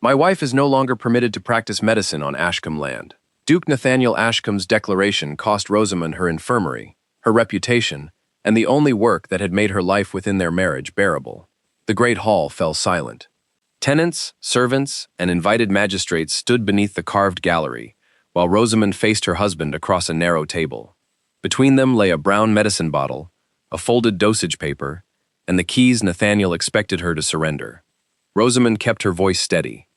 My wife is no longer permitted to practice medicine on Ashcombe land. Duke Nathaniel Ashcombe's declaration cost Rosamund her infirmary, her reputation, and the only work that had made her life within their marriage bearable. The great hall fell silent. Tenants, servants, and invited magistrates stood beneath the carved gallery, while Rosamund faced her husband across a narrow table. Between them lay a brown medicine bottle, a folded dosage paper, and the keys Nathaniel expected her to surrender. Rosamund kept her voice steady.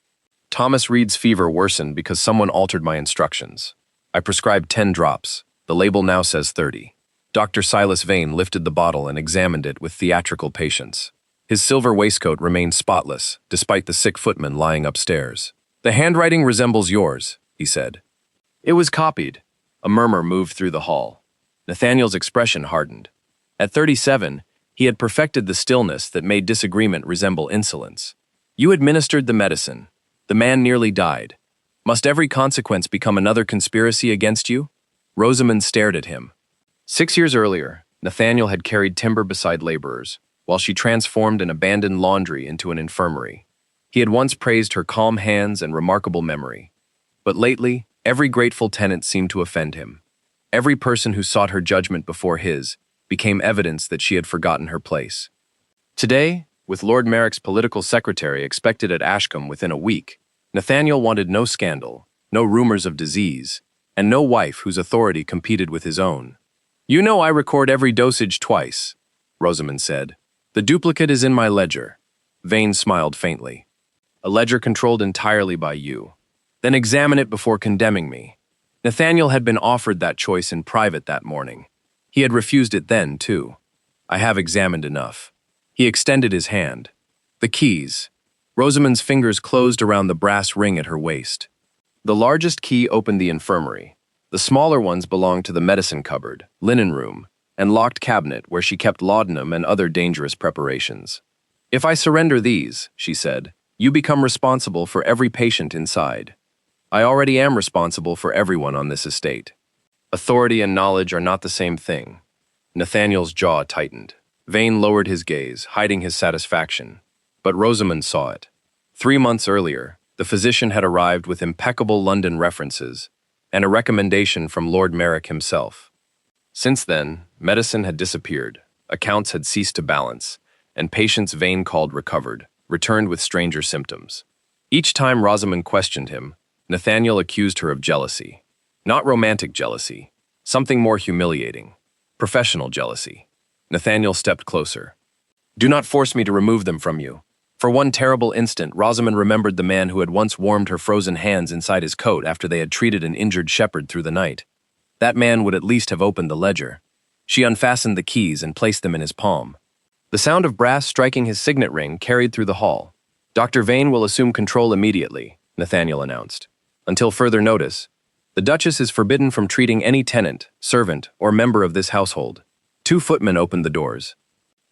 Thomas Reed's fever worsened because someone altered my instructions. I prescribed 10 drops. The label now says 30. Dr. Silas Vane lifted the bottle and examined it with theatrical patience. His silver waistcoat remained spotless, despite the sick footman lying upstairs. "The handwriting resembles yours," he said. "It was copied." A murmur moved through the hall. Nathaniel's expression hardened. At 37, he had perfected the stillness that made disagreement resemble insolence. "You administered the medicine. The man nearly died. Must every consequence become another conspiracy against you?" Rosamund stared at him. 6 years earlier, Nathaniel had carried timber beside laborers, while she transformed an abandoned laundry into an infirmary. He had once praised her calm hands and remarkable memory. But lately, every grateful tenant seemed to offend him. Every person who sought her judgment before his became evidence that she had forgotten her place. Today, with Lord Merrick's political secretary expected at Ashcombe within a week, Nathaniel wanted no scandal, no rumors of disease, and no wife whose authority competed with his own. "You know I record every dosage twice," Rosamund said. "The duplicate is in my ledger." Vane smiled faintly. "A ledger controlled entirely by you. Then examine it before condemning me." Nathaniel had been offered that choice in private that morning. He had refused it then, too. "I have examined enough." He extended his hand. The keys. Rosamund's fingers closed around the brass ring at her waist. The largest key opened the infirmary. The smaller ones belonged to the medicine cupboard, linen room, and locked cabinet where she kept laudanum and other dangerous preparations. "If I surrender these," she said, "you become responsible for every patient inside. I already am responsible for everyone on this estate." Authority and knowledge are not the same thing. Nathaniel's jaw tightened. Vane lowered his gaze, hiding his satisfaction. But Rosamund saw it. 3 months earlier, the physician had arrived with impeccable London references and a recommendation from Lord Merrick himself. Since then, medicine had disappeared, accounts had ceased to balance, and patients Vane called recovered, returned with stranger symptoms. Each time Rosamund questioned him, Nathaniel accused her of jealousy. Not romantic jealousy, something more humiliating. Professional jealousy. Nathaniel stepped closer. "Do not force me to remove them from you." For one terrible instant, Rosamund remembered the man who had once warmed her frozen hands inside his coat after they had treated an injured shepherd through the night. That man would at least have opened the ledger. She unfastened the keys and placed them in his palm. The sound of brass striking his signet ring carried through the hall. "Dr. Vane will assume control immediately," Nathaniel announced. "Until further notice, the Duchess is forbidden from treating any tenant, servant, or member of this household." 2 footmen opened the doors.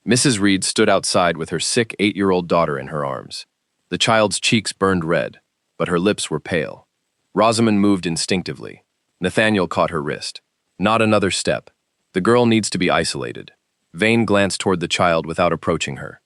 Mrs. Reed stood outside with her sick 8-year-old daughter in her arms. The child's cheeks burned red, but her lips were pale. Rosamund moved instinctively. Nathaniel caught her wrist. "Not another step. The girl needs to be isolated." Vane glanced toward the child without approaching her.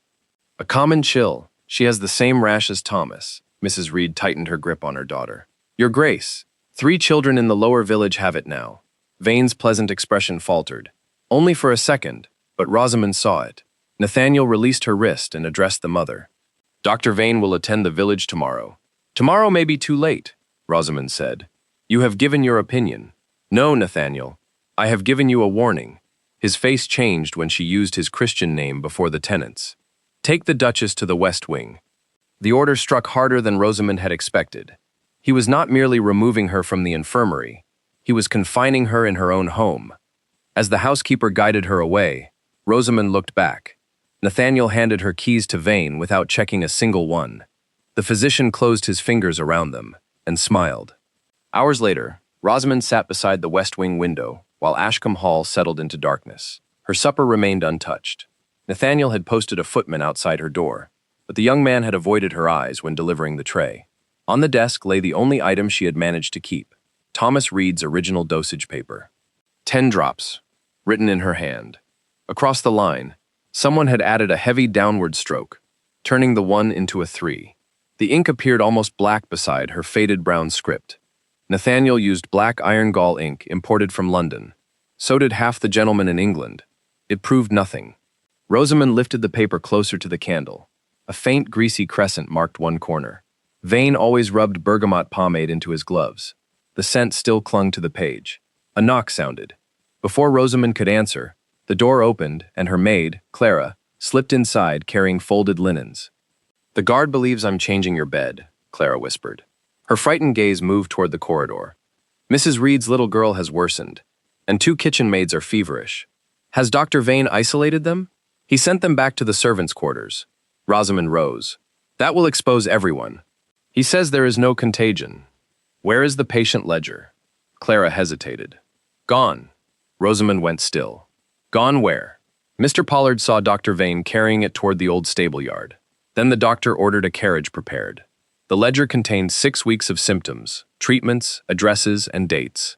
"A common chill. She has the same rash as Thomas." Mrs. Reed tightened her grip on her daughter. "Your Grace, 3 children in the lower village have it now." Vane's pleasant expression faltered. Only for a second, but Rosamund saw it. Nathaniel released her wrist and addressed the mother. "Dr. Vane will attend the village tomorrow." "Tomorrow may be too late," Rosamund said. "You have given your opinion." "No, Nathaniel. I have given you a warning." His face changed when she used his Christian name before the tenants. "Take the Duchess to the West Wing." The order struck harder than Rosamund had expected. He was not merely removing her from the infirmary. He was confining her in her own home. As the housekeeper guided her away, Rosamund looked back. Nathaniel handed her keys to Vane without checking a single one. The physician closed his fingers around them and smiled. Hours later, Rosamund sat beside the West Wing window while Ashcombe Hall settled into darkness. Her supper remained untouched. Nathaniel had posted a footman outside her door, but the young man had avoided her eyes when delivering the tray. On the desk lay the only item she had managed to keep, Thomas Reed's original dosage paper. 10 drops, written in her hand. Across the line, someone had added a heavy downward stroke, turning the 1 into a 3. The ink appeared almost black beside her faded brown script. Nathaniel used black iron gall ink imported from London. So did half the gentlemen in England. It proved nothing. Rosamund lifted the paper closer to the candle. A faint, greasy crescent marked one corner. Vane always rubbed bergamot pomade into his gloves. The scent still clung to the page. A knock sounded. Before Rosamund could answer, the door opened and her maid, Clara, slipped inside carrying folded linens. "The guard believes I'm changing your bed," Clara whispered. Her frightened gaze moved toward the corridor. "Mrs. Reed's little girl has worsened, and 2 kitchen maids are feverish. Has Dr. Vane isolated them? He sent them back to the servants' quarters." Rosamund rose. "That will expose everyone. He says there is no contagion. Where is the patient ledger?" Clara hesitated. "Gone." Rosamund went still. "Gone where?" Mr. Pollard saw Dr. Vane carrying it toward the old stable yard. Then the doctor ordered a carriage prepared. The ledger contained 6 weeks of symptoms, treatments, addresses, and dates.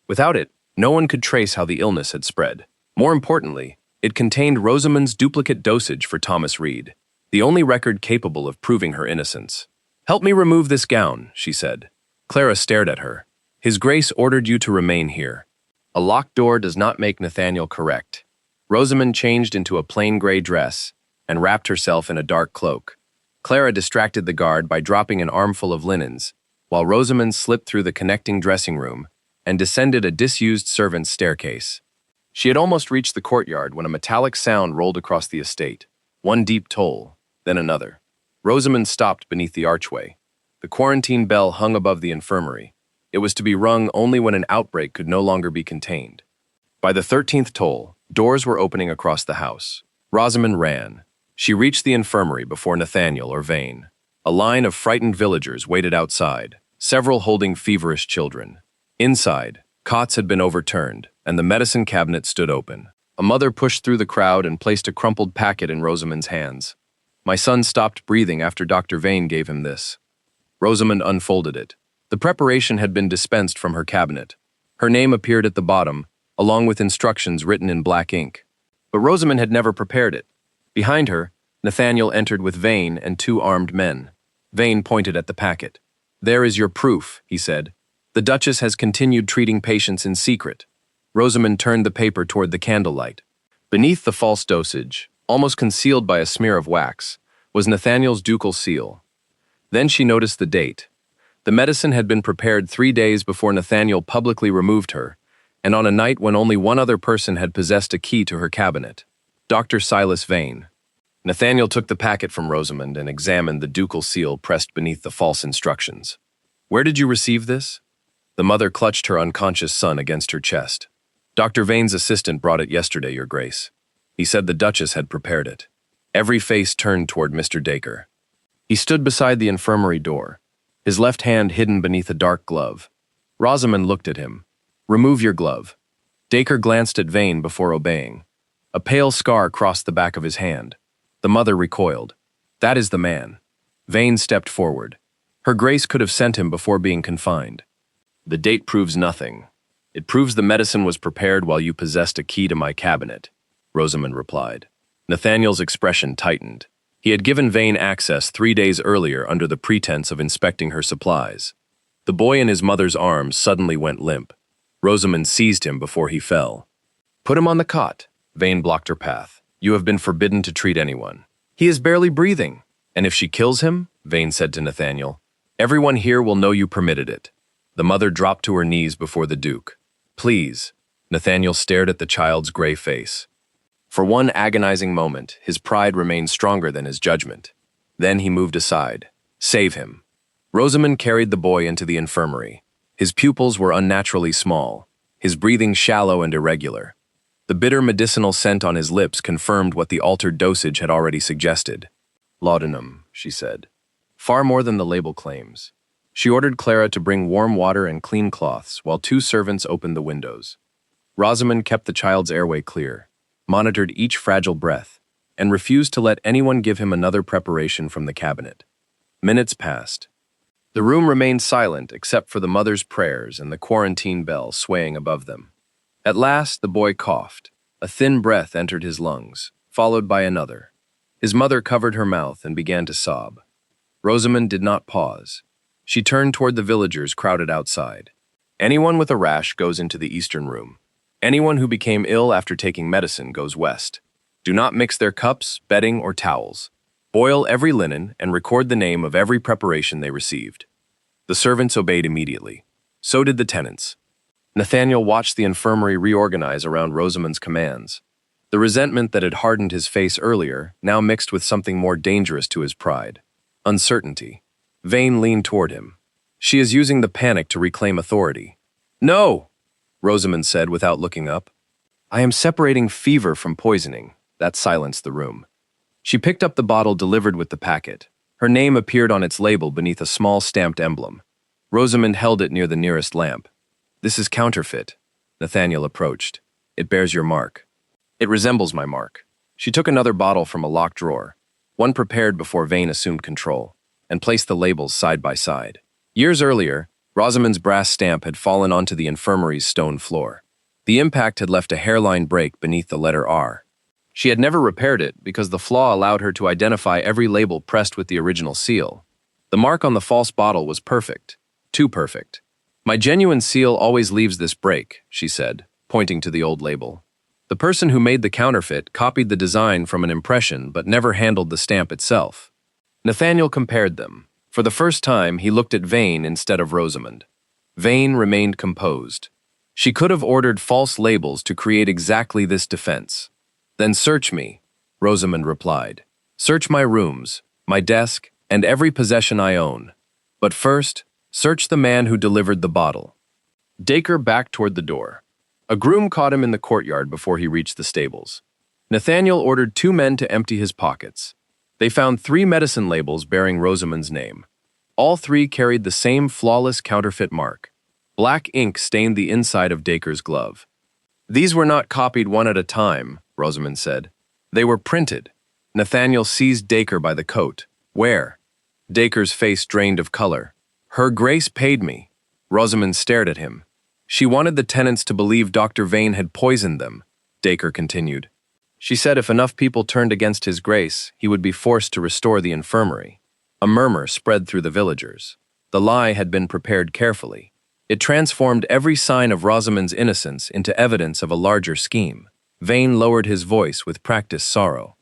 Without it, no one could trace how the illness had spread. More importantly, it contained Rosamund's duplicate dosage for Thomas Reed, the only record capable of proving her innocence. "Help me remove this gown," she said. Clara stared at her. "His Grace ordered you to remain here. A locked door does not make Nathaniel correct." Rosamund changed into a plain gray dress and wrapped herself in a dark cloak. Clara distracted the guard by dropping an armful of linens, while Rosamund slipped through the connecting dressing room and descended a disused servant's staircase. She had almost reached the courtyard when a metallic sound rolled across the estate. One deep toll, then another. Rosamund stopped beneath the archway. The quarantine bell hung above the infirmary. It was to be rung only when an outbreak could no longer be contained. By the 13th toll, doors were opening across the house. Rosamund ran. She reached the infirmary before Nathaniel or Vane. A line of frightened villagers waited outside, several holding feverish children. Inside, cots had been overturned, and the medicine cabinet stood open. A mother pushed through the crowd and placed a crumpled packet in Rosamund's hands. "My son stopped breathing after Dr. Vane gave him this." Rosamund unfolded it. The preparation had been dispensed from her cabinet. Her name appeared at the bottom, along with instructions written in black ink. But Rosamund had never prepared it. Behind her, Nathaniel entered with Vane and 2 armed men. Vane pointed at the packet. "There is your proof," he said. "The Duchess has continued treating patients in secret." Rosamund turned the paper toward the candlelight. Beneath the false dosage, almost concealed by a smear of wax, was Nathaniel's ducal seal. Then she noticed the date. The medicine had been prepared 3 days before Nathaniel publicly removed her, and on a night when only one other person had possessed a key to her cabinet, Dr. Silas Vane. Nathaniel took the packet from Rosamund and examined the ducal seal pressed beneath the false instructions. "Where did you receive this?" The mother clutched her unconscious son against her chest. "Dr. Vane's assistant brought it yesterday, Your Grace. He said the Duchess had prepared it." Every face turned toward Mr. Dacre. He stood beside the infirmary door, his left hand hidden beneath a dark glove. Rosamund looked at him. "Remove your glove." Dacre glanced at Vane before obeying. A pale scar crossed the back of his hand. The mother recoiled. "That is the man." Vane stepped forward. Her Grace could have sent him before being confined. "The date proves nothing. It proves the medicine was prepared while you possessed a key to my cabinet," Rosamund replied. Nathaniel's expression tightened. He had given Vane access 3 days earlier under the pretense of inspecting her supplies. The boy in his mother's arms suddenly went limp. Rosamund seized him before he fell. "Put him on the cot." Vane blocked her path. "You have been forbidden to treat anyone." "He is barely breathing." "And if she kills him," Vane said to Nathaniel, "everyone here will know you permitted it." The mother dropped to her knees before the Duke. "Please." Nathaniel stared at the child's gray face. For one agonizing moment, his pride remained stronger than his judgment. Then he moved aside. "Save him." Rosamund carried the boy into the infirmary. His pupils were unnaturally small, his breathing shallow and irregular. The bitter medicinal scent on his lips confirmed what the altered dosage had already suggested. "Laudanum," she said. "Far more than the label claims." She ordered Clara to bring warm water and clean cloths while 2 servants opened the windows. Rosamund kept the child's airway clear, monitored each fragile breath, and refused to let anyone give him another preparation from the cabinet. Minutes passed. The room remained silent except for the mother's prayers and the quarantine bell swaying above them. At last, the boy coughed. A thin breath entered his lungs, followed by another. His mother covered her mouth and began to sob. Rosamund did not pause. She turned toward the villagers crowded outside. Anyone with a rash goes into the eastern room. Anyone who became ill after taking medicine goes west. Do not mix their cups, bedding, or towels. Boil every linen and record the name of every preparation they received. The servants obeyed immediately. So did the tenants. Nathaniel watched the infirmary reorganize around Rosamund's commands. The resentment that had hardened his face earlier now mixed with something more dangerous to his pride. Uncertainty. Vane leaned toward him. She is using the panic to reclaim authority. No, Rosamund said without looking up. I am separating fever from poisoning. That silenced the room. She picked up the bottle delivered with the packet. Her name appeared on its label beneath a small stamped emblem. Rosamund held it near the nearest lamp. This is counterfeit. Nathaniel approached. It bears your mark. It resembles my mark. She took another bottle from a locked drawer, one prepared before Vane assumed control, and placed the labels side by side. Years earlier, Rosamund's brass stamp had fallen onto the infirmary's stone floor. The impact had left a hairline break beneath the letter R. She had never repaired it because the flaw allowed her to identify every label pressed with the original seal. The mark on the false bottle was perfect. Too perfect. My genuine seal always leaves this break, she said, pointing to the old label. The person who made the counterfeit copied the design from an impression but never handled the stamp itself. Nathaniel compared them. For the first time, he looked at Vane instead of Rosamund. Vane remained composed. She could have ordered false labels to create exactly this defense. Then search me, Rosamund replied. Search my rooms, my desk, and every possession I own. But first, search the man who delivered the bottle. Dacre backed toward the door. A groom caught him in the courtyard before he reached the stables. Nathaniel ordered 2 men to empty his pockets. They found 3 medicine labels bearing Rosamund's name. All 3 carried the same flawless counterfeit mark. Black ink stained the inside of Dacre's glove. These were not copied one at a time, Rosamund said. They were printed. Nathaniel seized Dacre by the coat. Where? Dacre's face drained of color. Her Grace paid me. Rosamund stared at him. She wanted the tenants to believe Dr. Vane had poisoned them, Dacre continued. She said if enough people turned against his Grace, he would be forced to restore the infirmary. A murmur spread through the villagers. The lie had been prepared carefully. It transformed every sign of Rosamund's innocence into evidence of a larger scheme. Vane lowered his voice with practiced sorrow.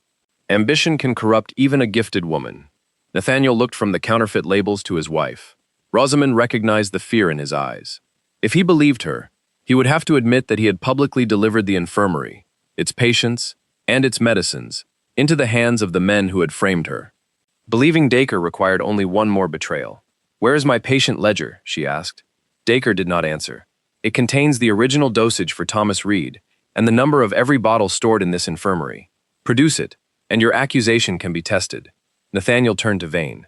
Ambition can corrupt even a gifted woman. Nathaniel looked from the counterfeit labels to his wife. Rosamund recognized the fear in his eyes. If he believed her, he would have to admit that he had publicly delivered the infirmary, its patients, and its medicines, into the hands of the men who had framed her. Believing Dacre required only one more betrayal. Where is my patient ledger? She asked. Dacre did not answer. It contains the original dosage for Thomas Reed, and the number of every bottle stored in this infirmary. Produce it, and your accusation can be tested. Nathaniel turned to Vane.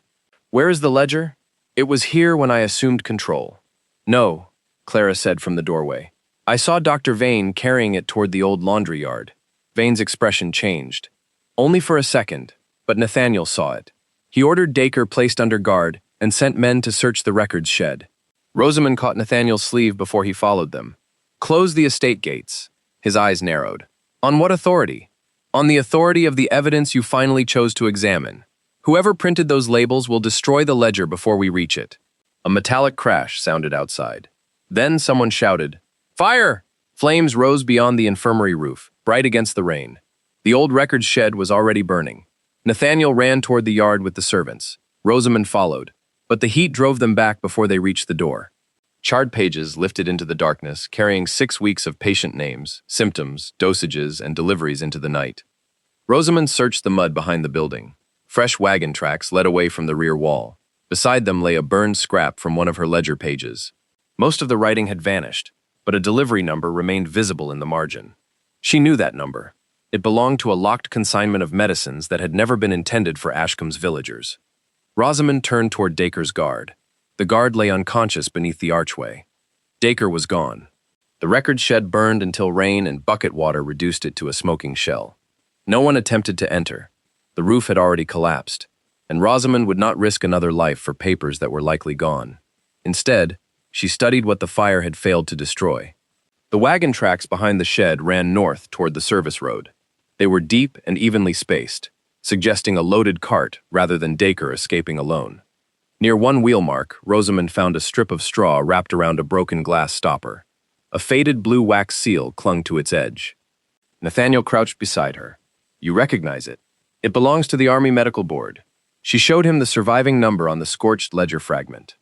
Where is the ledger? It was here when I assumed control. No, Clara said from the doorway. I saw Dr. Vane carrying it toward the old laundry yard. Vane's expression changed. Only for a second, but Nathaniel saw it. He ordered Dacre placed under guard and sent men to search the records shed. Rosamund caught Nathaniel's sleeve before he followed them. Close the estate gates. His eyes narrowed. On what authority? On the authority of the evidence you finally chose to examine. Whoever printed those labels will destroy the ledger before we reach it. A metallic crash sounded outside. Then someone shouted, Fire! Flames rose beyond the infirmary roof, bright against the rain. The old records shed was already burning. Nathaniel ran toward the yard with the servants. Rosamund followed, but the heat drove them back before they reached the door. Charred pages lifted into the darkness, carrying 6 weeks of patient names, symptoms, dosages, and deliveries into the night. Rosamund searched the mud behind the building. Fresh wagon tracks led away from the rear wall. Beside them lay a burned scrap from one of her ledger pages. Most of the writing had vanished, but a delivery number remained visible in the margin. She knew that number. It belonged to a locked consignment of medicines that had never been intended for Ashcombe's villagers. Rosamund turned toward Dacre's guard. The guard lay unconscious beneath the archway. Dacre was gone. The record shed burned until rain and bucket water reduced it to a smoking shell. No one attempted to enter. The roof had already collapsed, and Rosamund would not risk another life for papers that were likely gone. Instead, she studied what the fire had failed to destroy. The wagon tracks behind the shed ran north toward the service road. They were deep and evenly spaced. suggesting a loaded cart rather than Dacre escaping alone. Near one wheel mark, Rosamund found a strip of straw wrapped around a broken glass stopper. A faded blue wax seal clung to its edge. Nathaniel crouched beside her. "You recognize it. It belongs to the Army Medical Board." She showed him the surviving number on the scorched ledger fragment.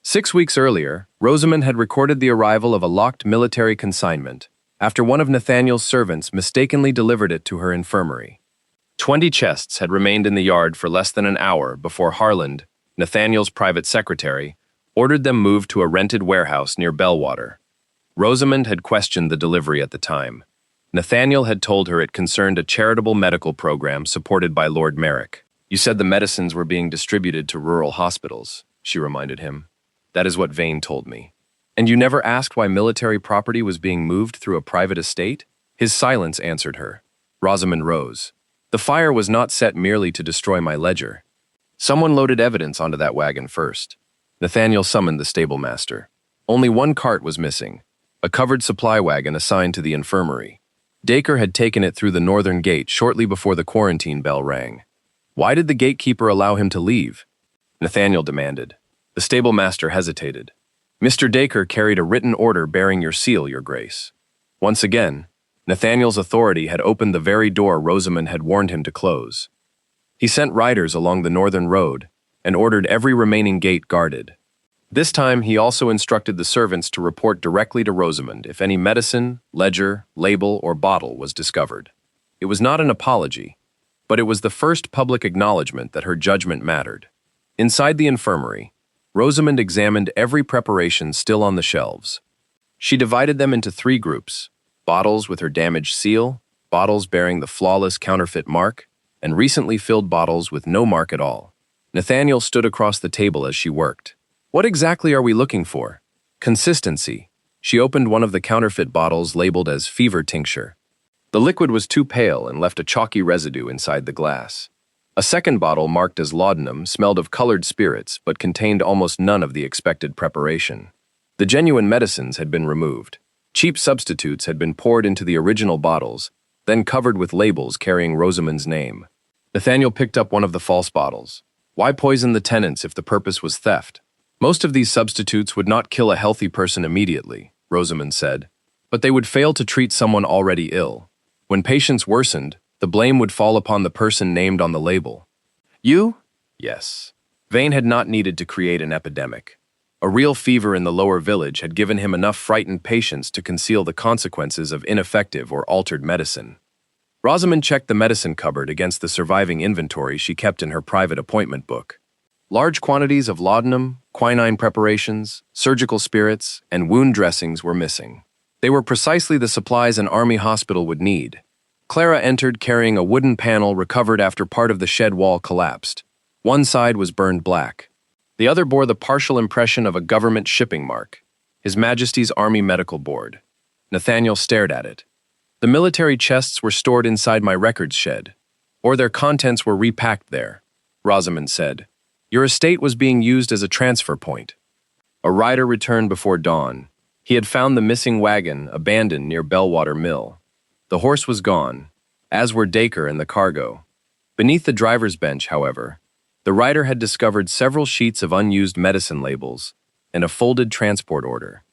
6 weeks earlier, Rosamund had recorded the arrival of a locked military consignment after one of Nathaniel's servants mistakenly delivered it to her infirmary. 20 chests had remained in the yard for less than an hour before Harland, Nathaniel's private secretary, ordered them moved to a rented warehouse near Bellwater. Rosamund had questioned the delivery at the time. Nathaniel had told her it concerned a charitable medical program supported by Lord Merrick. "You said the medicines were being distributed to rural hospitals," she reminded him. "That is what Vane told me." "And you never asked why military property was being moved through a private estate?" His silence answered her. Rosamund rose. "The fire was not set merely to destroy my ledger. Someone loaded evidence onto that wagon first." Nathaniel summoned the stable master. Only one cart was missing, a covered supply wagon assigned to the infirmary. Dacre had taken it through the northern gate shortly before the quarantine bell rang. "Why did the gatekeeper allow him to leave?" Nathaniel demanded. The stable master hesitated. "Mr. Dacre carried a written order bearing your seal, Your Grace." Once again, Nathaniel's authority had opened the very door Rosamund had warned him to close. He sent riders along the northern road and ordered every remaining gate guarded. This time, he also instructed the servants to report directly to Rosamund if any medicine, ledger, label, or bottle was discovered. It was not an apology, but it was the first public acknowledgement that her judgment mattered. Inside the infirmary, Rosamund examined every preparation still on the shelves. She divided them into 3 groups: bottles with her damaged seal, bottles bearing the flawless counterfeit mark, and recently filled bottles with no mark at all. Nathaniel stood across the table as she worked. "What exactly are we looking for?" "Consistency." She opened one of the counterfeit bottles labeled as fever tincture. The liquid was too pale and left a chalky residue inside the glass. A second bottle marked as laudanum smelled of colored spirits but contained almost none of the expected preparation. The genuine medicines had been removed. Cheap substitutes had been poured into the original bottles, then covered with labels carrying Rosamund's name. Nathaniel picked up one of the false bottles. Why poison the tenants if the purpose was theft? "Most of these substitutes would not kill a healthy person immediately," Rosamund said, "but they would fail to treat someone already ill. When patients worsened, the blame would fall upon the person named on the label." "You?" "Yes." Vane had not needed to create an epidemic. A real fever in the lower village had given him enough frightened patients to conceal the consequences of ineffective or altered medicine. Rosamund checked the medicine cupboard against the surviving inventory she kept in her private appointment book. Large quantities of laudanum, quinine preparations, surgical spirits, and wound dressings were missing. They were precisely the supplies an army hospital would need. Clara entered carrying a wooden panel recovered after part of the shed wall collapsed. One side was burned black. The other bore the partial impression of a government shipping mark, His Majesty's Army Medical Board. Nathaniel stared at it. "The military chests were stored inside my records shed, or their contents were repacked there," Rosamund said. "Your estate was being used as a transfer point." A rider returned before dawn. He had found the missing wagon abandoned near Bellwater Mill. The horse was gone, as were Dacre and the cargo. Beneath the driver's bench, however, the rider had discovered several sheets of unused medicine labels and a folded transport order.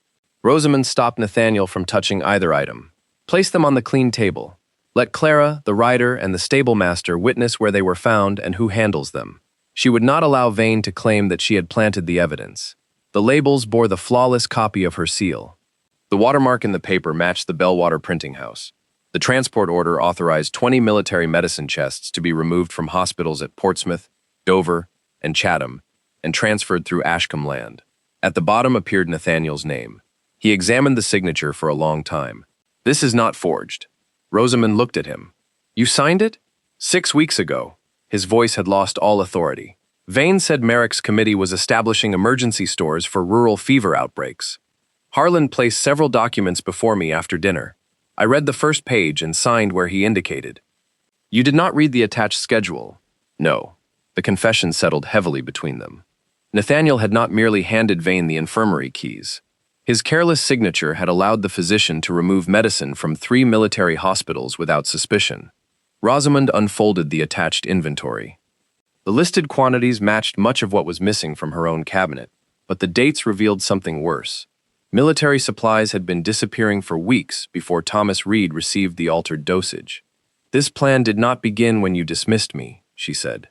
Rosamund stopped Nathaniel from touching either item. "Place them on the clean table. Let Clara, the rider, and the stable master witness where they were found and who handles them." She would not allow Vane to claim that she had planted the evidence. The labels bore the flawless copy of her seal. The watermark in the paper matched the Bellwater printing house. The transport order authorized 20 military medicine chests to be removed from hospitals at Portsmouth, Dover, and Chatham, and transferred through Ashcombe land. At the bottom appeared Nathaniel's name. He examined the signature for a long time. "This is not forged." Rosamund looked at him. "You signed it?" "6 weeks ago." His voice had lost all authority. Vane said Merrick's committee was establishing emergency stores for rural fever outbreaks. Harland placed several documents before me after dinner. I read the first page and signed where he indicated. "You did not read the attached schedule." "No." The confession settled heavily between them. Nathaniel had not merely handed Vane the infirmary keys. His careless signature had allowed the physician to remove medicine from 3 military hospitals without suspicion. Rosamund unfolded the attached inventory. The listed quantities matched much of what was missing from her own cabinet, but the dates revealed something worse. Military supplies had been disappearing for weeks before Thomas Reed received the altered dosage. "This plan did not begin when you dismissed me," she said.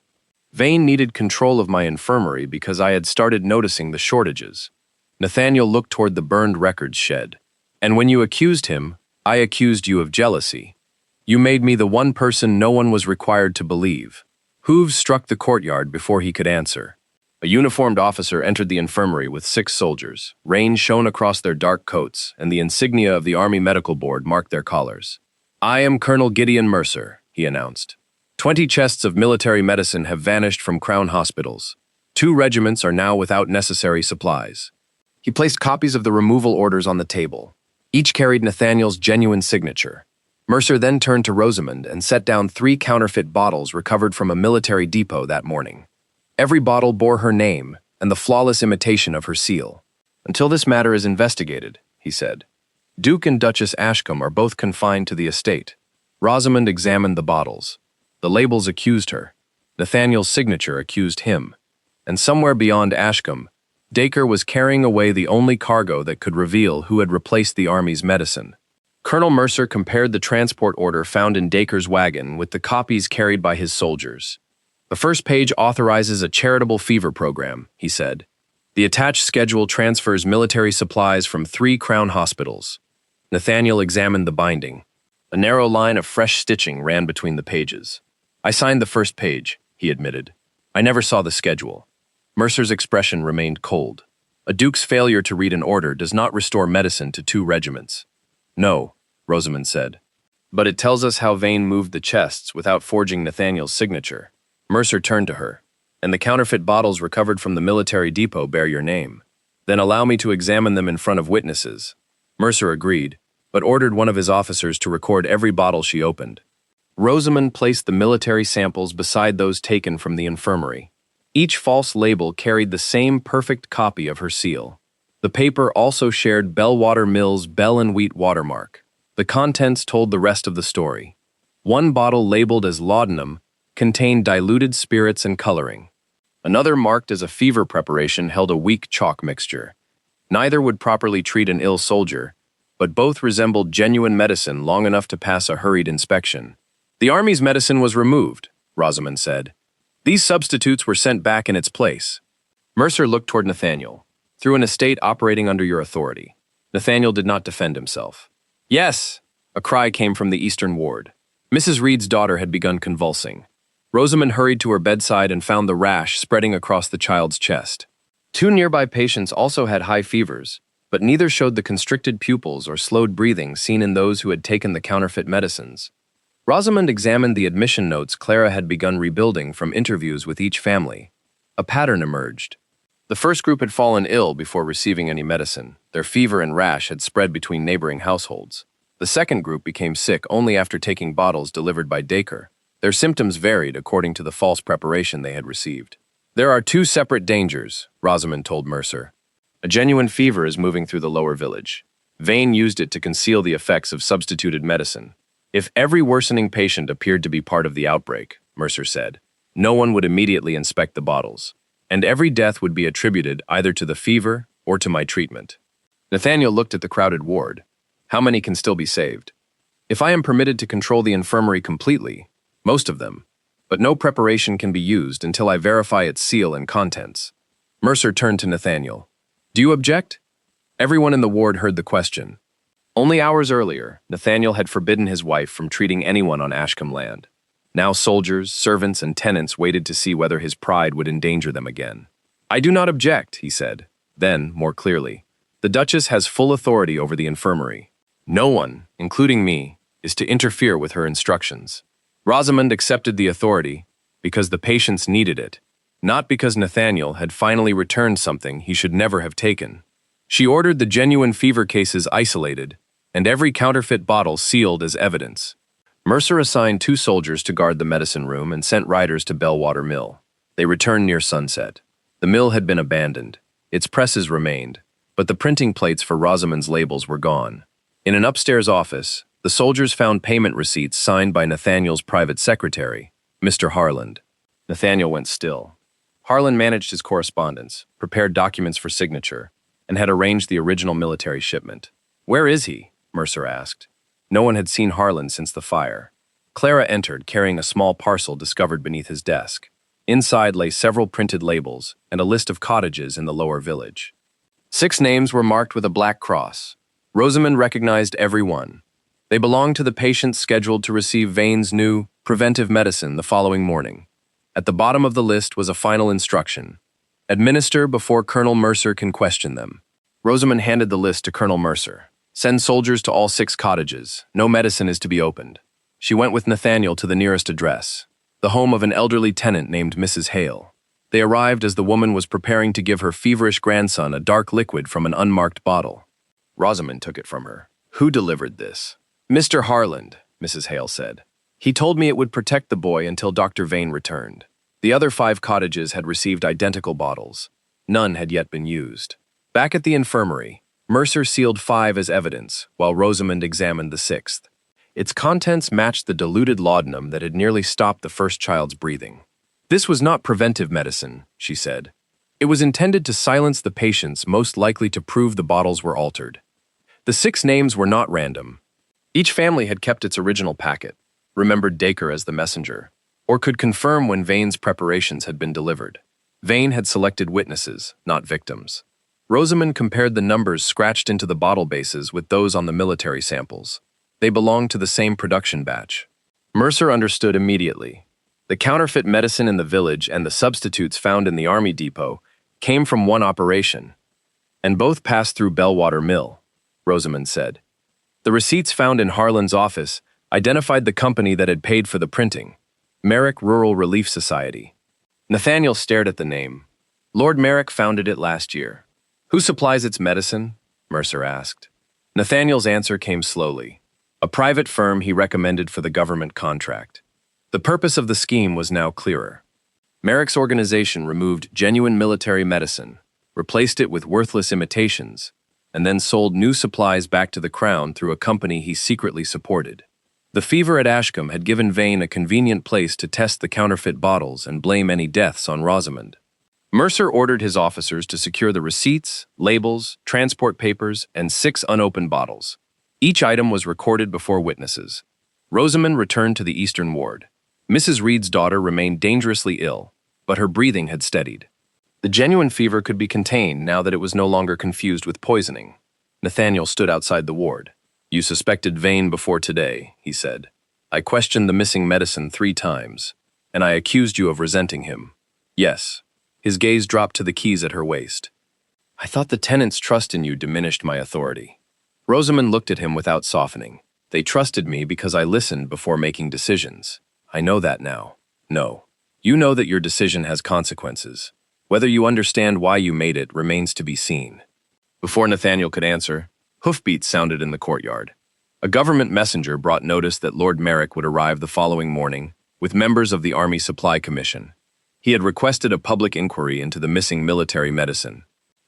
"Vane needed control of my infirmary because I had started noticing the shortages." Nathaniel looked toward the burned records shed. "And when you accused him, I accused you of jealousy. You made me the one person no one was required to believe." Hooves struck the courtyard before he could answer. A uniformed officer entered the infirmary with 6 soldiers. Rain shone across their dark coats, and the insignia of the Army Medical Board marked their collars. "I am Colonel Gideon Mercer," he announced. 20 chests of military medicine have vanished from Crown hospitals. 2 regiments are now without necessary supplies." He placed copies of the removal orders on the table. Each carried Nathaniel's genuine signature. Mercer then turned to Rosamund and set down 3 counterfeit bottles recovered from a military depot that morning. Every bottle bore her name and the flawless imitation of her seal. "Until this matter is investigated," he said. "Duke and Duchess Ashcombe are both confined to the estate." Rosamund examined the bottles. The labels accused her. Nathaniel's signature accused him. And somewhere beyond Ashcombe, Dacre was carrying away the only cargo that could reveal who had replaced the Army's medicine. Colonel Mercer compared the transport order found in Dacre's wagon with the copies carried by his soldiers. "The first page authorizes a charitable fever program," he said. "The attached schedule transfers military supplies from 3 Crown hospitals." Nathaniel examined the binding. A narrow line of fresh stitching ran between the pages. "I signed the first page," he admitted. "I never saw the schedule." Mercer's expression remained cold. A duke's failure to read an order does not restore medicine to 2 regiments. "No," Rosamund said. "But it tells us how Vane moved the chests without forging Nathaniel's signature." Mercer turned to her. "And the counterfeit bottles recovered from the military depot bear your name. Then allow me to examine them in front of witnesses." Mercer agreed, but ordered one of his officers to record every bottle she opened. Rosamund placed the military samples beside those taken from the infirmary. Each false label carried the same perfect copy of her seal. The paper also shared Bellwater Mill's Bell and Wheat watermark. The contents told the rest of the story. One bottle labeled as laudanum contained diluted spirits and coloring. Another, marked as a fever preparation, held a weak chalk mixture. Neither would properly treat an ill soldier, but both resembled genuine medicine long enough to pass a hurried inspection. "The Army's medicine was removed," Rosamund said. "These substitutes were sent back in its place." Mercer looked toward Nathaniel. "Through an estate operating under your authority." Nathaniel did not defend himself. "Yes!" A cry came from the eastern ward. Mrs. Reed's daughter had begun convulsing. Rosamund hurried to her bedside and found the rash spreading across the child's chest. 2 nearby patients also had high fevers, but neither showed the constricted pupils or slowed breathing seen in those who had taken the counterfeit medicines. Rosamund examined the admission notes Clara had begun rebuilding from interviews with each family. A pattern emerged. The first group had fallen ill before receiving any medicine. Their fever and rash had spread between neighboring households. The second group became sick only after taking bottles delivered by Dacre. Their symptoms varied according to the false preparation they had received. "There are 2 separate dangers," Rosamund told Mercer. "A genuine fever is moving through the lower village. Vane used it to conceal the effects of substituted medicine. If every worsening patient appeared to be part of the outbreak," Mercer said, "no one would immediately inspect the bottles, and every death would be attributed either to the fever or to my treatment." Nathaniel looked at the crowded ward. "How many can still be saved?" "If I am permitted to control the infirmary completely, most of them, but no preparation can be used until I verify its seal and contents." Mercer turned to Nathaniel. "Do you object?" Everyone in the ward heard the question. Only hours earlier, Nathaniel had forbidden his wife from treating anyone on Ashcombe land. Now soldiers, servants, and tenants waited to see whether his pride would endanger them again. "I do not object," he said. Then, more clearly, "The Duchess has full authority over the infirmary. No one, including me, is to interfere with her instructions." Rosamund accepted the authority because the patients needed it, not because Nathaniel had finally returned something he should never have taken. She ordered the genuine fever cases isolated and every counterfeit bottle sealed as evidence. Mercer assigned 2 soldiers to guard the medicine room and sent riders to Bellwater Mill. They returned near sunset. The mill had been abandoned. Its presses remained, but the printing plates for Rosamund's labels were gone. In an upstairs office, The soldiers found payment receipts signed by Nathaniel's private secretary, Mr. Harland. Nathaniel went still. Harland managed his correspondence, prepared documents for signature, and had arranged the original military shipment. "Where is he?" Mercer asked. No one had seen Harland since the fire. Clara entered, carrying a small parcel discovered beneath his desk. Inside lay several printed labels and a list of cottages in the lower village. 6 names were marked with a black cross. Rosamund recognized every one. They belonged to the patients scheduled to receive Vane's new preventive medicine the following morning. At the bottom of the list was a final instruction: administer before Colonel Mercer can question them. Rosamund handed the list to Colonel Mercer. "Send soldiers to all 6 cottages. No medicine is to be opened." She went with Nathaniel to the nearest address, the home of an elderly tenant named Mrs. Hale. They arrived as the woman was preparing to give her feverish grandson a dark liquid from an unmarked bottle. Rosamund took it from her. "Who delivered this?" "Mr. Harland," Mrs. Hale said. "He told me it would protect the boy until Dr. Vane returned." The other 5 cottages had received identical bottles. None had yet been used. Back at the infirmary, Mercer sealed 5 as evidence, while Rosamund examined the 6th. Its contents matched the diluted laudanum that had nearly stopped the first child's breathing. "This was not preventive medicine," she said. "It was intended to silence the patients most likely to prove the bottles were altered." The 6 names were not random. Each family had kept its original packet, remembered Dacre as the messenger, or could confirm when Vane's preparations had been delivered. Vane had selected witnesses, not victims. Rosamund compared the numbers scratched into the bottle bases with those on the military samples. They belonged to the same production batch. Mercer understood immediately. The counterfeit medicine in the village and the substitutes found in the army depot came from one operation, and both passed through Bellwater Mill, Rosamund said. The receipts found in Harland's office identified the company that had paid for the printing, Merrick Rural Relief Society. Nathaniel stared at the name. "Lord Merrick founded it last year." "Who supplies its medicine?" Mercer asked. Nathaniel's answer came slowly. "A private firm he recommended for the government contract." The purpose of the scheme was now clearer. Merrick's organization removed genuine military medicine, replaced it with worthless imitations, and then sold new supplies back to the Crown through a company he secretly supported. The fever at Ashcombe had given Vane a convenient place to test the counterfeit bottles and blame any deaths on Rosamund. Mercer ordered his officers to secure the receipts, labels, transport papers, and 6 unopened bottles. Each item was recorded before witnesses. Rosamund returned to the Eastern Ward. Mrs. Reed's daughter remained dangerously ill, but her breathing had steadied. The genuine fever could be contained now that it was no longer confused with poisoning. Nathaniel stood outside the ward. "You suspected Vane before today," he said. "I questioned the missing medicine 3 times, and I accused you of resenting him." "Yes." His gaze dropped to the keys at her waist. "I thought the tenant's trust in you diminished my authority." Rosamund looked at him without softening. "They trusted me because I listened before making decisions. I know that now." "No. You know that your decision has consequences. Whether you understand why you made it remains to be seen." Before Nathaniel could answer, hoofbeats sounded in the courtyard. A government messenger brought notice that Lord Merrick would arrive the following morning with members of the Army Supply Commission. He had requested a public inquiry into the missing military medicine.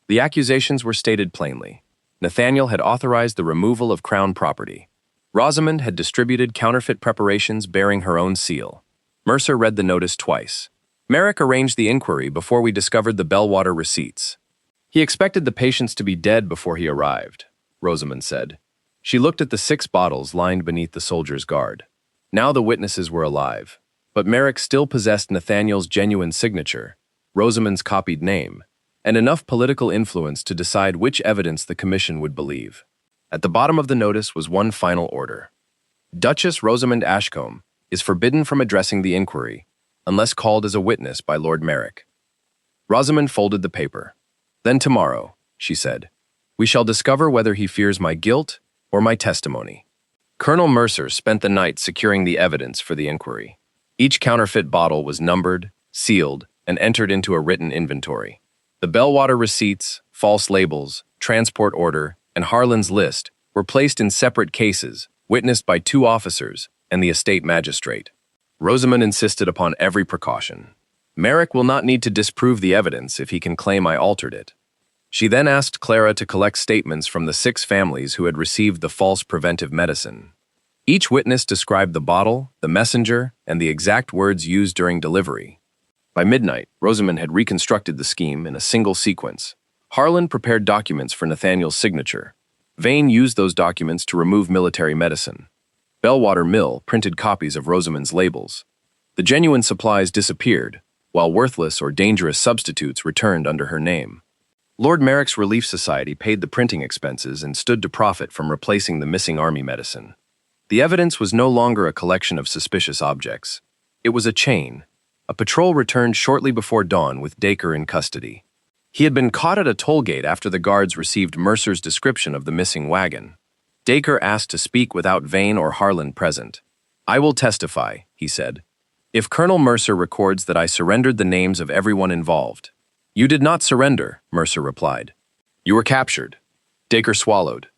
The accusations were stated plainly. Nathaniel had authorized the removal of Crown property. Rosamund had distributed counterfeit preparations bearing her own seal. Mercer read the notice twice. "Merrick arranged the inquiry before we discovered the Bellwater receipts. He expected the patients to be dead before he arrived," Rosamund said. She looked at the 6 bottles lined beneath the soldier's guard. Now the witnesses were alive, but Merrick still possessed Nathaniel's genuine signature, Rosamund's copied name, and enough political influence to decide which evidence the commission would believe. At the bottom of the notice was one final order. "Duchess Rosamund Ashcombe is forbidden from addressing the inquiry unless called as a witness by Lord Merrick." Rosamund folded the paper. "Then tomorrow," she said, "we shall discover whether he fears my guilt or my testimony." Colonel Mercer spent the night securing the evidence for the inquiry. Each counterfeit bottle was numbered, sealed, and entered into a written inventory. The Bellwater receipts, false labels, transport order, and Harland's list were placed in separate cases, witnessed by 2 officers and the estate magistrate. Rosamund insisted upon every precaution. "Merrick will not need to disprove the evidence if he can claim I altered it." She then asked Clara to collect statements from the 6 families who had received the false preventive medicine. Each witness described the bottle, the messenger, and the exact words used during delivery. By midnight, Rosamund had reconstructed the scheme in a single sequence. Harlan prepared documents for Nathaniel's signature. Vane used those documents to remove military medicine. Bellwater Mill printed copies of Rosamund's labels. The genuine supplies disappeared, while worthless or dangerous substitutes returned under her name. Lord Merrick's Relief Society paid the printing expenses and stood to profit from replacing the missing army medicine. The evidence was no longer a collection of suspicious objects. It was a chain. A patrol returned shortly before dawn with Dacre in custody. He had been caught at a toll gate after the guards received Mercer's description of the missing wagon. Dacre asked to speak without Vane or Harlan present. "I will testify," he said, "if Colonel Mercer records that I surrendered the names of everyone involved." "You did not surrender," Mercer replied. "You were captured." Dacre swallowed.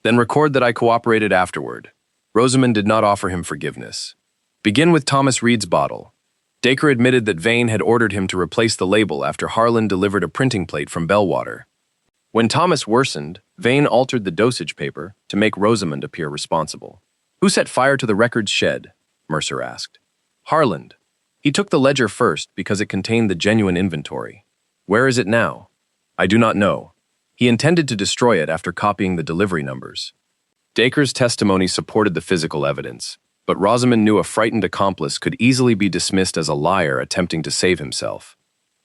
"Then record that I cooperated afterward." Rosamund did not offer him forgiveness. "Begin with Thomas Reed's bottle." Dacre admitted that Vane had ordered him to replace the label after Harlan delivered a printing plate from Bellwater. When Thomas worsened, Vane altered the dosage paper to make Rosamund appear responsible. "Who set fire to the records shed?" Mercer asked. "Harlan. He took the ledger first because it contained the genuine inventory. Where is it now?" "I do not know. He intended to destroy it after copying the delivery numbers." Dacre's testimony supported the physical evidence, but Rosamund knew a frightened accomplice could easily be dismissed as a liar attempting to save himself.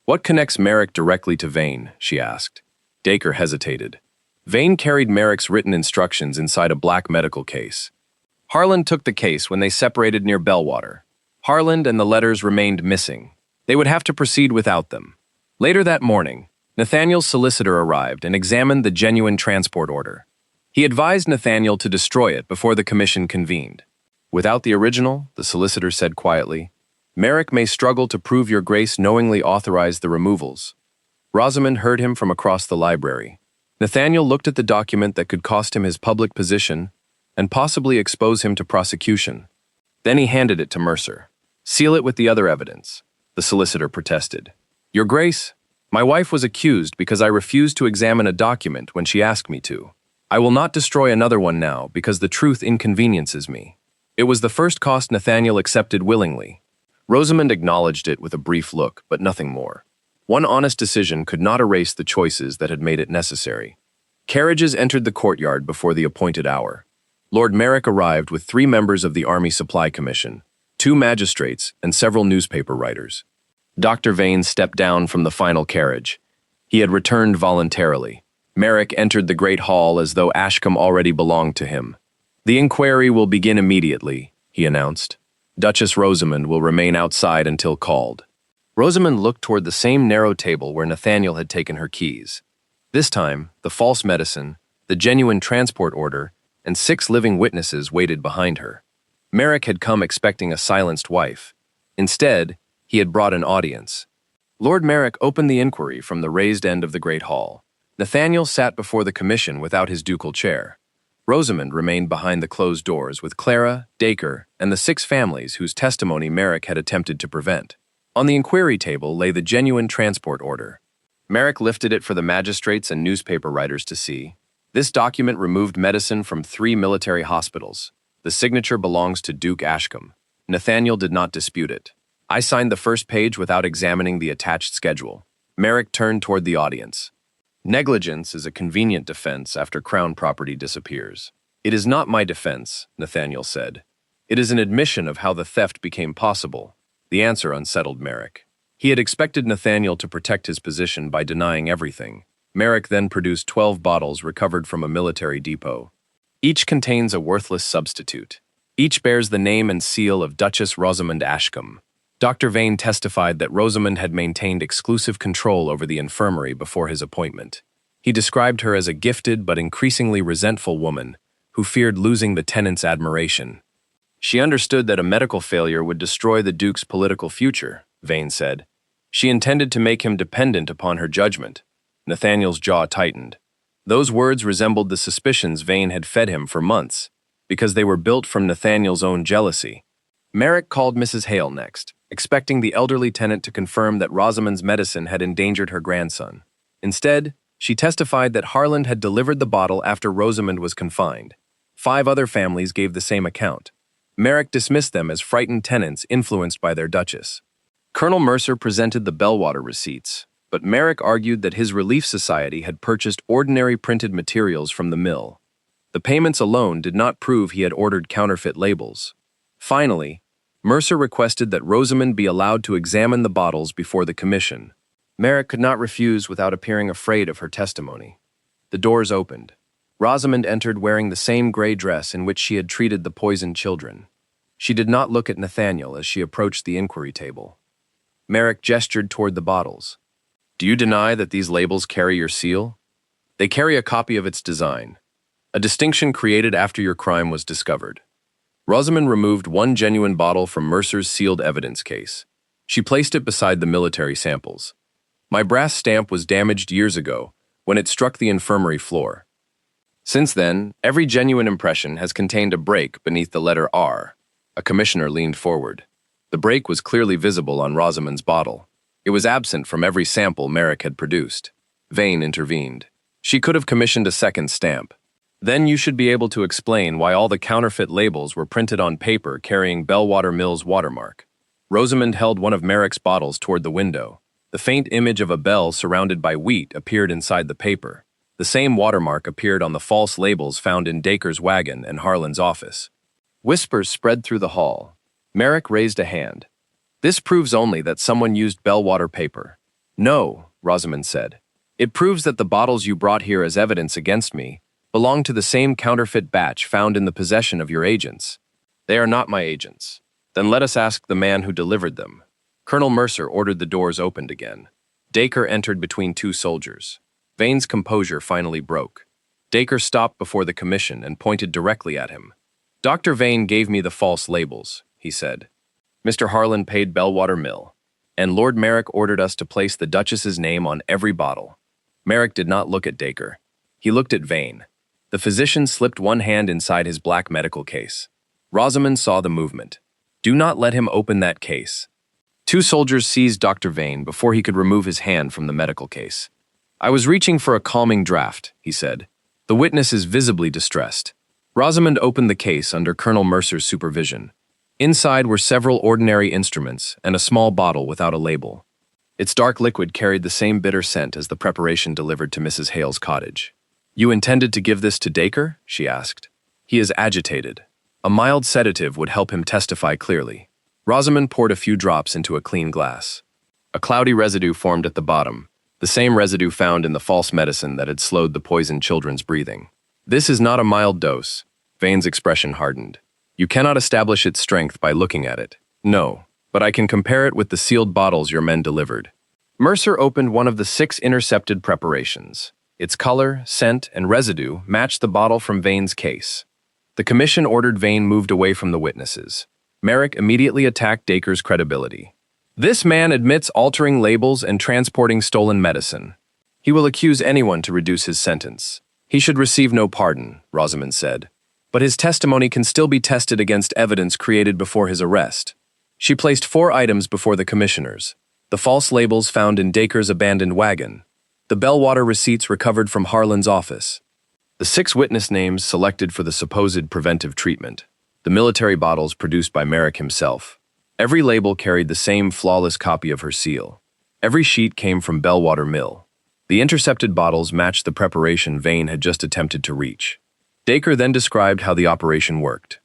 "What connects Merrick directly to Vane?" she asked. Dacre hesitated. Vane carried Merrick's written instructions inside a black medical case. Harlan took the case when they separated near Bellwater. Harlan and the letters remained missing. They would have to proceed without them. Later that morning, Nathaniel's solicitor arrived and examined the genuine transport order. He advised Nathaniel to destroy it before the commission convened. "Without the original," the solicitor said quietly, "Merrick may struggle to prove your grace knowingly authorized the removals." Rosamund heard him from across the library. Nathaniel looked at the document that could cost him his public position and possibly expose him to prosecution. Then he handed it to Mercer. "Seal it with the other evidence," the solicitor protested. "Your Grace, my wife was accused because I refused to examine a document when she asked me to. I will not destroy another one now because the truth inconveniences me." It was the first cost Nathaniel accepted willingly. Rosamund acknowledged it with a brief look, but nothing more. One honest decision could not erase the choices that had made it necessary. Carriages entered the courtyard before the appointed hour. Lord Merrick arrived with 3 members of the Army Supply Commission, 2 magistrates, and several newspaper writers. Dr. Vane stepped down from the final carriage. He had returned voluntarily. Merrick entered the great hall as though Ashcombe already belonged to him. "The inquiry will begin immediately," he announced. "Duchess Rosamund will remain outside until called." Rosamund looked toward the same narrow table where Nathaniel had taken her keys. This time, the false medicine, the genuine transport order, and 6 living witnesses waited behind her. Merrick had come expecting a silenced wife. Instead, he had brought an audience. Lord Merrick opened the inquiry from the raised end of the great hall. Nathaniel sat before the commission without his ducal chair. Rosamund remained behind the closed doors with Clara, Dacre, and the 6 families whose testimony Merrick had attempted to prevent. On the inquiry table lay the genuine transport order. Merrick lifted it for the magistrates and newspaper writers to see. This document removed medicine from 3 military hospitals. The signature belongs to Duke Ashcombe. Nathaniel did not dispute it. "I signed the first page without examining the attached schedule." Merrick turned toward the audience. "Negligence is a convenient defense after crown property disappears." "It is not my defense," Nathaniel said. "It is an admission of how the theft became possible." The answer unsettled Merrick. He had expected Nathaniel to protect his position by denying everything. Merrick then produced 12 bottles recovered from a military depot. Each contains a worthless substitute. Each bears the name and seal of Duchess Rosamund Ashcombe. Dr. Vane testified that Rosamund had maintained exclusive control over the infirmary before his appointment. He described her as a gifted but increasingly resentful woman who feared losing the tenant's admiration. "She understood that a medical failure would destroy the Duke's political future," Vane said. "She intended to make him dependent upon her judgment." Nathaniel's jaw tightened. Those words resembled the suspicions Vane had fed him for months, because they were built from Nathaniel's own jealousy. Merrick called Mrs. Hale next, expecting the elderly tenant to confirm that Rosamund's medicine had endangered her grandson. Instead, she testified that Harlan had delivered the bottle after Rosamund was confined. 5 other families gave the same account. Merrick dismissed them as frightened tenants influenced by their duchess. Colonel Mercer presented the Bellwater receipts, but Merrick argued that his relief society had purchased ordinary printed materials from the mill. The payments alone did not prove he had ordered counterfeit labels. Finally, Mercer requested that Rosamund be allowed to examine the bottles before the commission. Merrick could not refuse without appearing afraid of her testimony. The doors opened. Rosamund entered wearing the same gray dress in which she had treated the poisoned children. She did not look at Nathaniel as she approached the inquiry table. Merrick gestured toward the bottles. "Do you deny that these labels carry your seal?" "They carry a copy of its design, a distinction created after your crime was discovered." Rosamund removed one genuine bottle from Mercer's sealed evidence case. She placed it beside the military samples. "My brass stamp was damaged years ago when it struck the infirmary floor. Since then, every genuine impression has contained a break beneath the letter R." A commissioner leaned forward. The break was clearly visible on Rosamund's bottle. It was absent from every sample Merrick had produced. Vane intervened. "She could have commissioned a second stamp. Then you should be able to explain why all the counterfeit labels were printed on paper carrying Bellwater Mill's watermark." Rosamund held one of Merrick's bottles toward the window. The faint image of a bell surrounded by wheat appeared inside the paper. The same watermark appeared on the false labels found in Dacre's wagon and Harlan's office. Whispers spread through the hall. Merrick raised a hand. "This proves only that someone used Bellwater paper." "No," Rosamund said. "It proves that the bottles you brought here as evidence against me belong to the same counterfeit batch found in the possession of your agents." "They are not my agents." "Then let us ask the man who delivered them." Colonel Mercer ordered the doors opened again. Dacre entered between 2 soldiers. Vane's composure finally broke. Dacre stopped before the commission and pointed directly at him. "Dr. Vane gave me the false labels," he said. "Mr. Harlan paid Bellwater Mill, and Lord Merrick ordered us to place the Duchess's name on every bottle." Merrick did not look at Dacre. He looked at Vane. The physician slipped one hand inside his black medical case. Rosamund saw the movement. "Do not let him open that case." 2 soldiers seized Dr. Vane before he could remove his hand from the medical case. "I was reaching for a calming draught," he said. "The witness is visibly distressed." Rosamund opened the case under Colonel Mercer's supervision. Inside were several ordinary instruments and a small bottle without a label. Its dark liquid carried the same bitter scent as the preparation delivered to Mrs. Hale's cottage. "You intended to give this to Dacre?" she asked. "He is agitated. A mild sedative would help him testify clearly." Rosamund poured a few drops into a clean glass. A cloudy residue formed at the bottom, the same residue found in the false medicine that had slowed the poisoned children's breathing. "This is not a mild dose." Vane's expression hardened. "You cannot establish its strength by looking at it." "No, but I can compare it with the sealed bottles your men delivered." Mercer opened one of the 6 intercepted preparations. Its color, scent, and residue matched the bottle from Vane's case. The commission ordered Vane moved away from the witnesses. Merrick immediately attacked Dacre's credibility. "This man admits altering labels and transporting stolen medicine. He will accuse anyone to reduce his sentence. He should receive no pardon," Rosamund said. "But his testimony can still be tested against evidence created before his arrest." She placed 4 items before the commissioners: the false labels found in Dacre's abandoned wagon, the Bellwater receipts recovered from Harlan's office, the 6 witness names selected for the supposed preventive treatment, the military bottles produced by Merrick himself. Every label carried the same flawless copy of her seal. Every sheet came from Bellwater Mill. The intercepted bottles matched the preparation Vane had just attempted to reach. Dacre then described how the operation worked.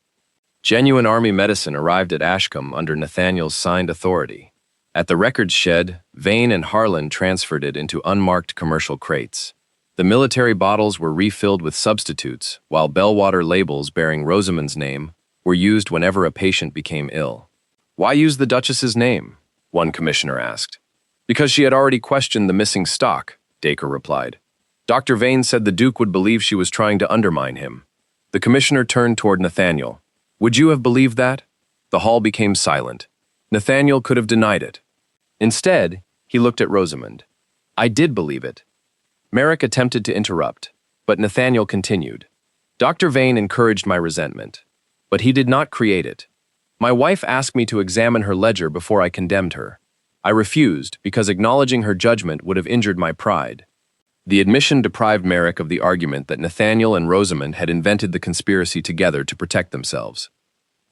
Genuine army medicine arrived at Ashcombe under Nathaniel's signed authority. At the records shed, Vane and Harlan transferred it into unmarked commercial crates. The military bottles were refilled with substitutes, while Bellwater labels bearing Rosamund's name were used whenever a patient became ill. "Why use the Duchess's name?" one commissioner asked. "Because she had already questioned the missing stock," Dacre replied. "Dr. Vane said the Duke would believe she was trying to undermine him." The commissioner turned toward Nathaniel. "Would you have believed that?" The hall became silent. Nathaniel could have denied it. Instead, he looked at Rosamund. "I did believe it." Merrick attempted to interrupt, but Nathaniel continued. "Dr. Vane encouraged my resentment, but he did not create it. My wife asked me to examine her ledger before I condemned her. I refused because acknowledging her judgment would have injured my pride. The admission deprived Merrick of the argument that Nathaniel and Rosamund had invented the conspiracy together to protect themselves.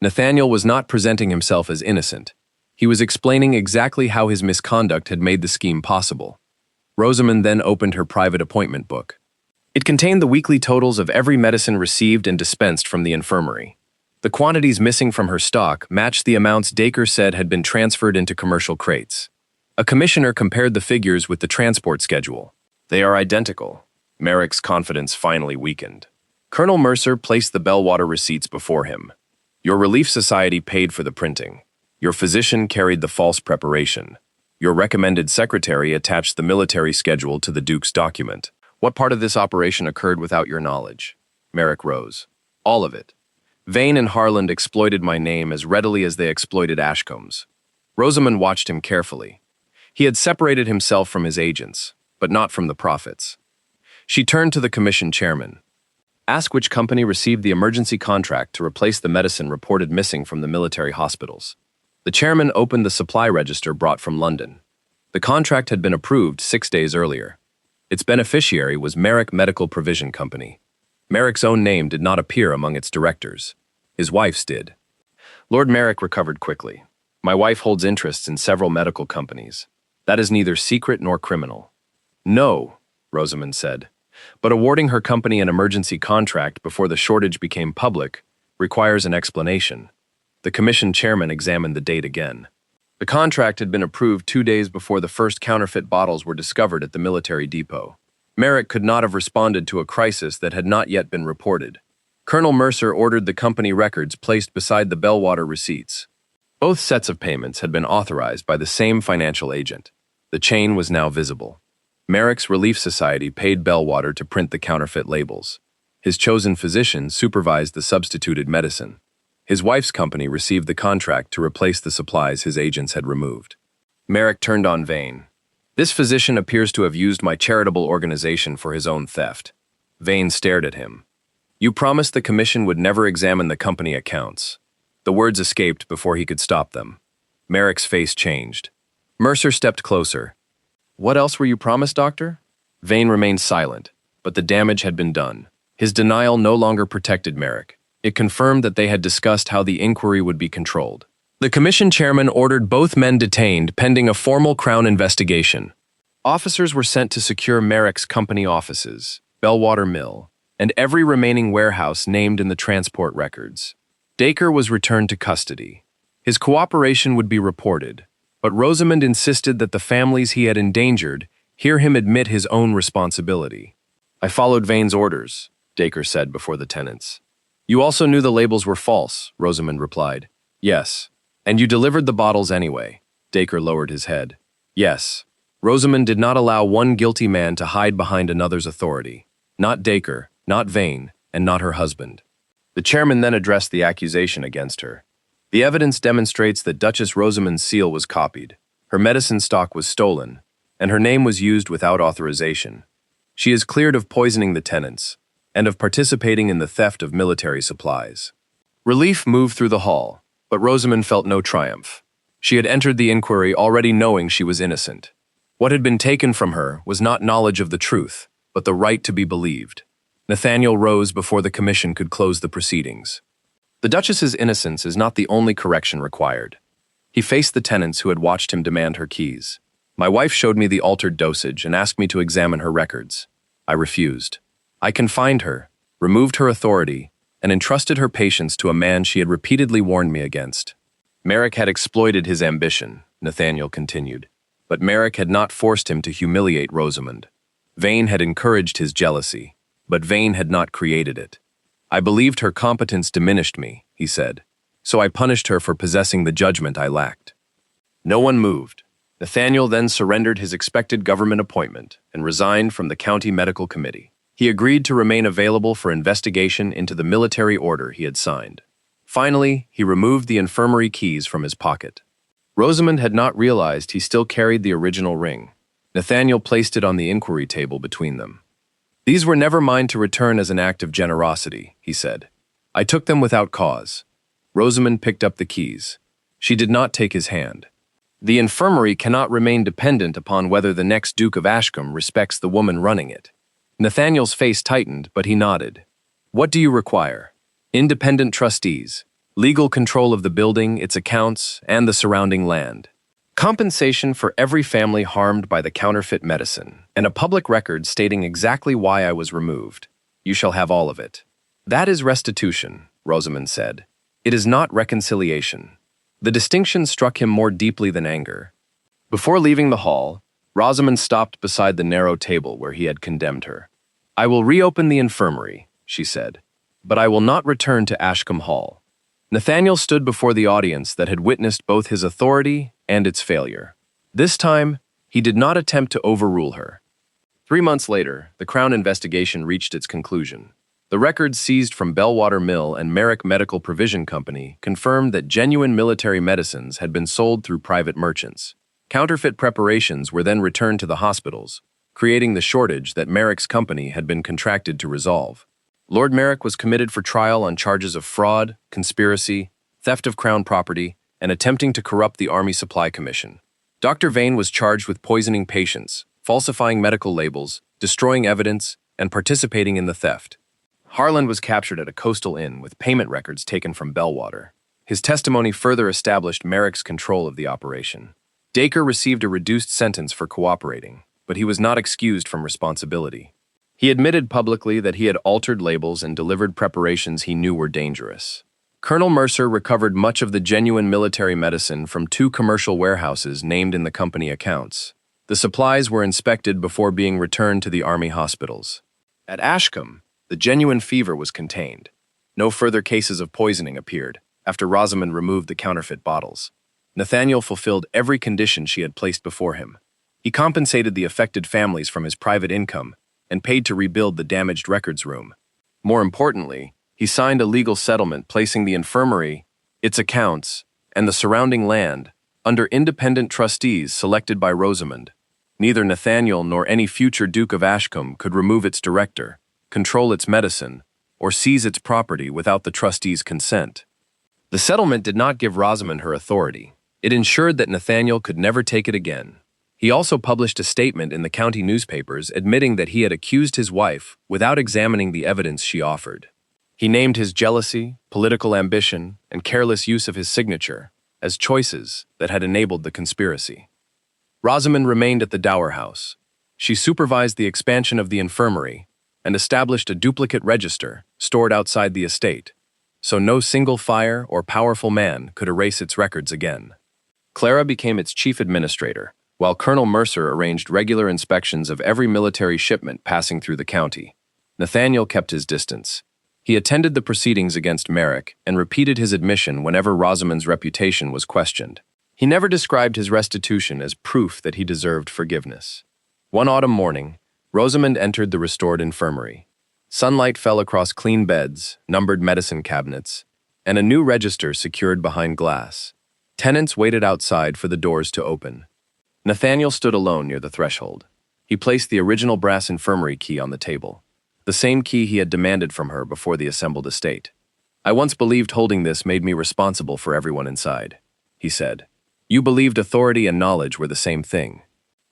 Nathaniel was not presenting himself as innocent. He was explaining exactly how his misconduct had made the scheme possible. Rosamund then opened her private appointment book. It contained the weekly totals of every medicine received and dispensed from the infirmary. The quantities missing from her stock matched the amounts Dacre said had been transferred into commercial crates. A commissioner compared the figures with the transport schedule. They are identical. Merrick's confidence finally weakened. Colonel Mercer placed the Bellwater receipts before him. Your Relief Society paid for the printing. Your physician carried the false preparation. Your recommended secretary attached the military schedule to the Duke's document. What part of this operation occurred without your knowledge? Merrick rose. All of it. Vane and Harland exploited my name as readily as they exploited Ashcombe's. Rosamund watched him carefully. He had separated himself from his agents, but not from the profits. She turned to the commission chairman. Ask which company received the emergency contract to replace the medicine reported missing from the military hospitals. The chairman opened the supply register brought from London. The contract had been approved 6 days earlier. Its beneficiary was Merrick Medical Provision Company. Merrick's own name did not appear among its directors. His wife's did. Lord Merrick recovered quickly. My wife holds interests in several medical companies. That is neither secret nor criminal. No, Rosamund said, but awarding her company an emergency contract before the shortage became public requires an explanation. The commission chairman examined the date again. The contract had been approved 2 days before the first counterfeit bottles were discovered at the military depot. Merrick could not have responded to a crisis that had not yet been reported. Colonel Mercer ordered the company records placed beside the Bellwater receipts. Both sets of payments had been authorized by the same financial agent. The chain was now visible. Merrick's Relief Society paid Bellwater to print the counterfeit labels. His chosen physician supervised the substituted medicine. His wife's company received the contract to replace the supplies his agents had removed. Merrick turned on Vane. This physician appears to have used my charitable organization for his own theft. Vane stared at him. You promised the commission would never examine the company accounts. The words escaped before he could stop them. Merrick's face changed. Mercer stepped closer. What else were you promised, Doctor? Vane remained silent, but the damage had been done. His denial no longer protected Merrick. It confirmed that they had discussed how the inquiry would be controlled. The commission chairman ordered both men detained pending a formal Crown investigation. Officers were sent to secure Merrick's company offices, Bellwater Mill, and every remaining warehouse named in the transport records. Dacre was returned to custody. His cooperation would be reported, but Rosamund insisted that the families he had endangered hear him admit his own responsibility. I followed Vane's orders, Dacre said before the tenants. You also knew the labels were false, Rosamund replied. Yes. And you delivered the bottles anyway. Dacre lowered his head. Yes. Rosamund did not allow one guilty man to hide behind another's authority. Not Dacre, not Vane, and not her husband. The chairman then addressed the accusation against her. The evidence demonstrates that Duchess Rosamund's seal was copied, her medicine stock was stolen, and her name was used without authorization. She is cleared of poisoning the tenants, and of participating in the theft of military supplies. Relief moved through the hall, but Rosamund felt no triumph. She had entered the inquiry already knowing she was innocent. What had been taken from her was not knowledge of the truth, but the right to be believed. Nathaniel rose before the commission could close the proceedings. The Duchess's innocence is not the only correction required. He faced the tenants who had watched him demand her keys. My wife showed me the altered dosage and asked me to examine her records. I refused. I confined her, removed her authority, and entrusted her patients to a man she had repeatedly warned me against. Merrick had exploited his ambition, Nathaniel continued, but Merrick had not forced him to humiliate Rosamund. Vane had encouraged his jealousy, but Vane had not created it. I believed her competence diminished me, he said, so I punished her for possessing the judgment I lacked. No one moved. Nathaniel then surrendered his expected government appointment and resigned from the county medical committee. He agreed to remain available for investigation into the military order he had signed. Finally, he removed the infirmary keys from his pocket. Rosamund had not realized he still carried the original ring. Nathaniel placed it on the inquiry table between them. These were never mine to return as an act of generosity, he said. I took them without cause. Rosamund picked up the keys. She did not take his hand. The infirmary cannot remain dependent upon whether the next Duke of Ashcombe respects the woman running it. Nathaniel's face tightened, but he nodded. What do you require? Independent trustees, legal control of the building, its accounts, and the surrounding land. Compensation for every family harmed by the counterfeit medicine, and a public record stating exactly why I was removed. You shall have all of it. That is restitution, Rosamund said. It is not reconciliation. The distinction struck him more deeply than anger. Before leaving the hall, Rosamund stopped beside the narrow table where he had condemned her. I will reopen the infirmary, she said, but I will not return to Ashcombe Hall. Nathaniel stood before the audience that had witnessed both his authority and its failure. This time, he did not attempt to overrule her. 3 months later, the Crown investigation reached its conclusion. The records seized from Bellwater Mill and Merrick Medical Provision Company confirmed that genuine military medicines had been sold through private merchants. Counterfeit preparations were then returned to the hospitals, creating the shortage that Merrick's company had been contracted to resolve. Lord Merrick was committed for trial on charges of fraud, conspiracy, theft of Crown property, and attempting to corrupt the Army Supply Commission. Dr. Vane was charged with poisoning patients, falsifying medical labels, destroying evidence, and participating in the theft. Harland was captured at a coastal inn with payment records taken from Bellwater. His testimony further established Merrick's control of the operation. Dacre received a reduced sentence for cooperating, but he was not excused from responsibility. He admitted publicly that he had altered labels and delivered preparations he knew were dangerous. Colonel Mercer recovered much of the genuine military medicine from 2 commercial warehouses named in the company accounts. The supplies were inspected before being returned to the Army hospitals. At Ashcombe, the genuine fever was contained. No further cases of poisoning appeared after Rosamund removed the counterfeit bottles. Nathaniel fulfilled every condition she had placed before him. He compensated the affected families from his private income and paid to rebuild the damaged records room. More importantly, he signed a legal settlement placing the infirmary, its accounts, and the surrounding land under independent trustees selected by Rosamund. Neither Nathaniel nor any future Duke of Ashcombe could remove its director, control its medicine, or seize its property without the trustees' consent. The settlement did not give Rosamund her authority. It ensured that Nathaniel could never take it again. He also published a statement in the county newspapers admitting that he had accused his wife without examining the evidence she offered. He named his jealousy, political ambition, and careless use of his signature as choices that had enabled the conspiracy. Rosamund remained at the Dower House. She supervised the expansion of the infirmary and established a duplicate register stored outside the estate, so no single fire or powerful man could erase its records again. Clara became its chief administrator, while Colonel Mercer arranged regular inspections of every military shipment passing through the county. Nathaniel kept his distance. He attended the proceedings against Merrick and repeated his admission whenever Rosamund's reputation was questioned. He never described his restitution as proof that he deserved forgiveness. One autumn morning, Rosamund entered the restored infirmary. Sunlight fell across clean beds, numbered medicine cabinets, and a new register secured behind glass. Tenants waited outside for the doors to open. Nathaniel stood alone near the threshold. He placed the original brass infirmary key on the table, the same key he had demanded from her before the assembled estate. I once believed holding this made me responsible for everyone inside, he said. You believed authority and knowledge were the same thing.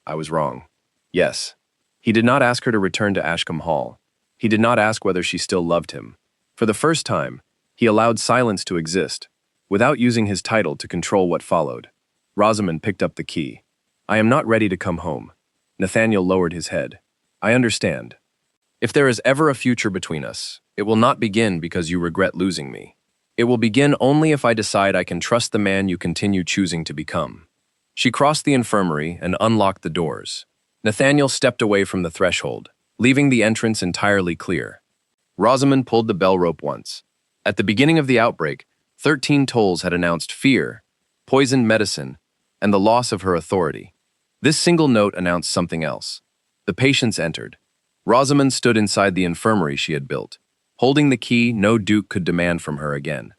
I was wrong. Yes. He did not ask her to return to Ashcombe Hall. He did not ask whether she still loved him. For the first time, he allowed silence to exist, without using his title to control what followed. Rosamund picked up the key. I am not ready to come home. Nathaniel lowered his head. I understand. If there is ever a future between us, it will not begin because you regret losing me. It will begin only if I decide I can trust the man you continue choosing to become. She crossed the infirmary and unlocked the doors. Nathaniel stepped away from the threshold, leaving the entrance entirely clear. Rosamund pulled the bell rope once. At the beginning of the outbreak, 13 tolls had announced fear, poisoned medicine, and the loss of her authority. This single note announced something else. The patients entered. Rosamund stood inside the infirmary she had built, holding the key no duke could demand from her again.